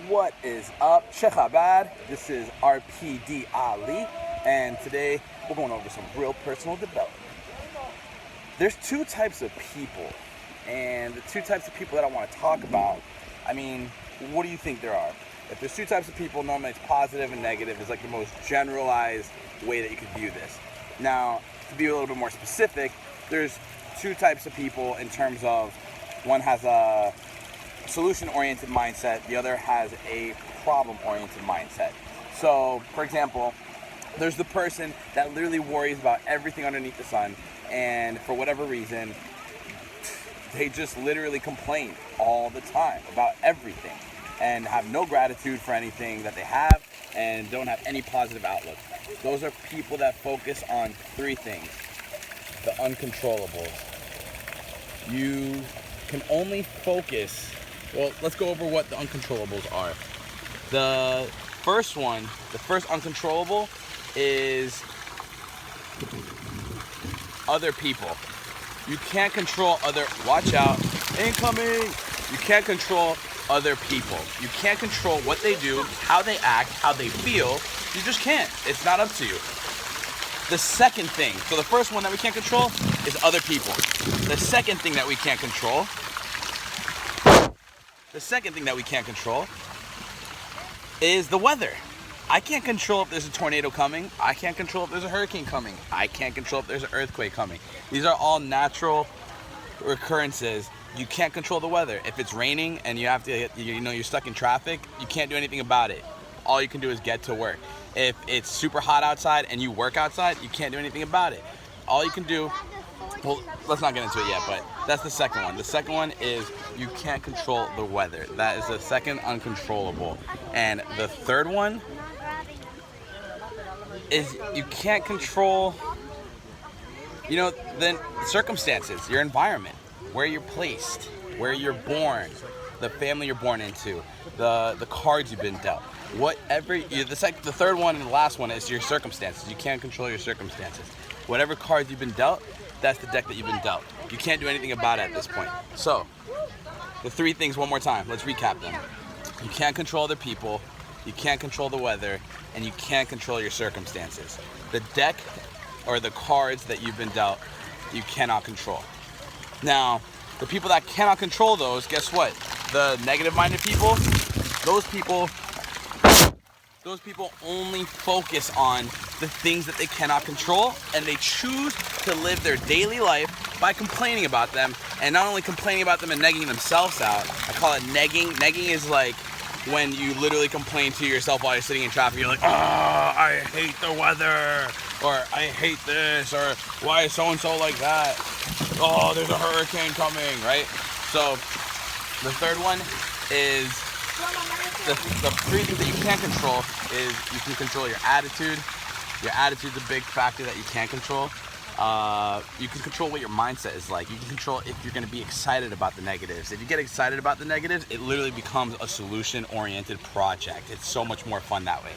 What is up? Shekhabad. This is RPD Ali, and today we're going over some real personal development. There's two types of people, and the two types of people that I want to talk about, I mean, what do you think there are? If there's two types of people, normally it's positive and negative. It's like the most generalized way that you could view this. Now, to be a little bit more specific, there's two types of people in terms of one has a solution-oriented mindset, the other has a problem-oriented mindset. So, for example, there's the person that literally worries about everything underneath the sun, and for whatever reason, they just literally complain all the time about everything and have no gratitude for anything that they have and don't have any positive outlook. Those are people that focus on three things: the uncontrollables. You can only focus. Well, let's go over what the uncontrollables are. The first uncontrollable is other people. You can't control watch out, incoming! You can't control other people. You can't control what they do, how they act, how they feel. You just can't. It's not up to you. The second thing, so the first one that we can't control is other people. The second thing that we can't control is the weather. I can't control if there's a tornado coming. I can't control if there's a hurricane coming. I can't control if there's an earthquake coming. These are all natural occurrences. You can't control the weather. If it's raining and you have to, you're stuck in traffic, you can't do anything about it. All you can do is get to work. If it's super hot outside and you work outside, you can't do anything about it. All you can do, well, let's not get into it yet, but that's the second one. The second one is you can't control the weather. That is the second uncontrollable. And the third one is you can't control, the circumstances, your environment, where you're placed, where you're born, the family you're born into, the cards you've been dealt. The third one and the last one is your circumstances. You can't control your circumstances. Whatever cards you've been dealt, that's the deck that you've been dealt. You can't do anything about it at this point. So, the three things one more time. Let's recap them. You can't control other people, you can't control the weather, and you can't control your circumstances. The deck or the cards that you've been dealt, you cannot control. Now, the people that cannot control those, guess what? The negative-minded people, those people only focus on the things that they cannot control, and they choose to live their daily life by complaining about them, and not only complaining about them and negging themselves out. I call it negging. Negging is like when you literally complain to yourself while you're sitting in traffic. You're like, oh, I hate the weather, or I hate this, or why is so-and-so like that? Oh, there's a hurricane coming, right? So the third one is the three things that you can't control is you can control your attitude. Your attitude's a big factor that you can't control. You can control what your mindset is like. You can control if you're going to be excited about the negatives. If you get excited about the negatives, it literally becomes a solution-oriented project. It's so much more fun that way.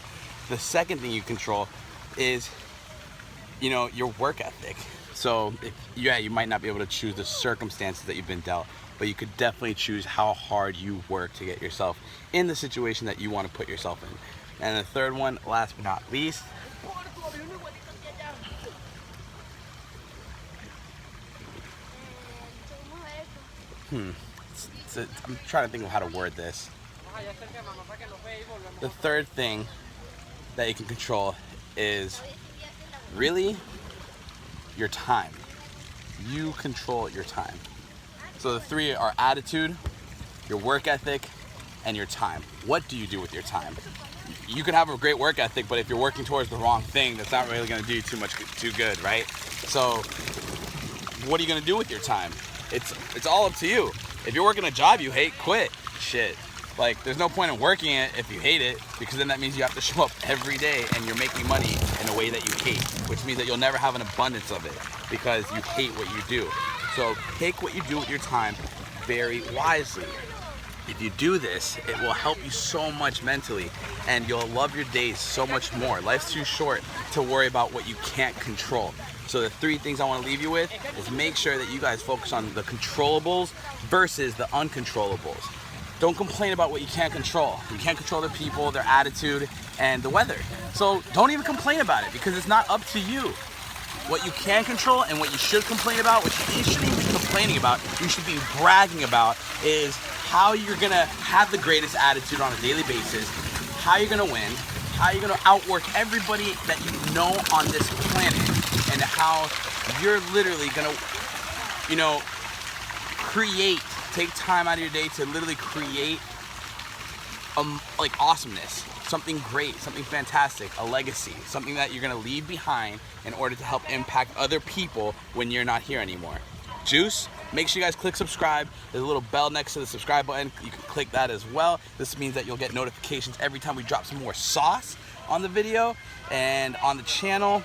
The second thing you control is, your work ethic. So, you might not be able to choose the circumstances that you've been dealt, but you could definitely choose how hard you work to get yourself in the situation that you want to put yourself in. And the third one, last but not least, I'm trying to think of how to word this. The third thing that you can control is really your time. You control your time. So the three are attitude, your work ethic, and your time. What do you do with your time? You can have a great work ethic, but if you're working towards the wrong thing, that's not really going to do you too good, right? So what are you going to do with your time? It's all up to you. If you're working a job you hate, quit. Shit. Like, there's no point in working it if you hate it, because then that means you have to show up every day and you're making money in a way that you hate, which means that you'll never have an abundance of it because you hate what you do. So take what you do with your time very wisely. If you do this, it will help you so much mentally, and you'll love your days so much more. Life's too short to worry about what you can't control. So the three things I want to leave you with is make sure that you guys focus on the controllables versus the uncontrollables. Don't complain about what you can't control. You can't control the people, their attitude, and the weather. So don't even complain about it, because it's not up to you. What you can control and what you should complain about, what you shouldn't even be complaining about, you should be bragging about, is how you're gonna have the greatest attitude on a daily basis, how you're gonna win, how you're gonna outwork everybody that you know on this planet, and how you're literally gonna, take time out of your day to literally create like awesomeness, something great, something fantastic, a legacy, something that you're gonna leave behind in order to help impact other people when you're not here anymore. Juice, make sure you guys click subscribe. There's a little bell next to the subscribe button. You can click that as well. This means that you'll get notifications every time we drop some more sauce on the video and on the channel.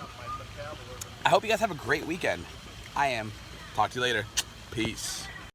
I hope you guys have a great weekend. I am. Talk to you later. Peace.